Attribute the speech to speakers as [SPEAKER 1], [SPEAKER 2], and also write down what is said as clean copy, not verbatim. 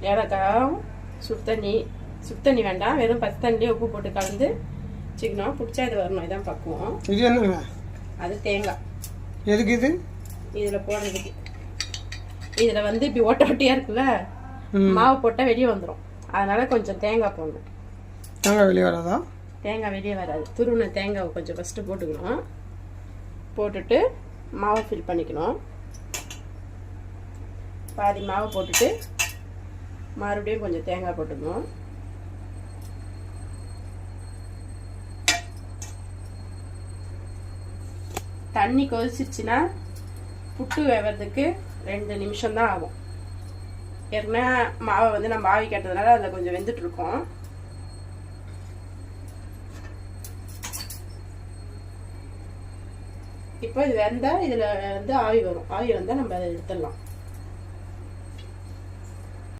[SPEAKER 1] ஏலக்காய், சுடு தண்ணி வேண்டாம், வெறும் பச்சை தண்ணியே உப்பு போட்டு கலந்து வச்சுக்கணும். பிடிச்சா இது வரணும், இதான் பக்குவோம்.
[SPEAKER 2] இது என்னங்க?
[SPEAKER 1] அது தேங்காய்.
[SPEAKER 2] எதுக்கு இது?
[SPEAKER 1] இதில் போடுறதுக்கு. இதில் வந்து இப்படி ஒட்டியா இருக்குல்ல, மாவு போட்டால் வெளியே வந்துடும். அதனால கொஞ்சம் தேங்காய் போடணும்.
[SPEAKER 2] தேங்காய் வெளியே வராதா? தேங்காய்
[SPEAKER 1] வெளியே வராது. துருவின தேங்காவை கொஞ்சம் ஃபஸ்ட்டு போட்டுக்கணும். போட்டுட்டு மாவை ஃபில் பண்ணிக்கணும். பாதி மாவை போட்டுட்டு மறுபடியும் கொஞ்சம் தேங்காய் போட்டுக்கணும். தண்ணி கொதிச்சிருச்சுன்னா புட்டு வேவறதுக்கு 2 நிமிஷம் தான் ஆகும். ஏற்கனவே மாவை வந்து நம்ம ஆவி கேட்டதுனால அதில் கொஞ்சம் வெந்துட்டு இருக்கோம். இப்போ இது வெந்தால் இதில் வந்து ஆவி வரும். ஆவி வந்தால் நம்ம அதை எடுத்துடலாம்.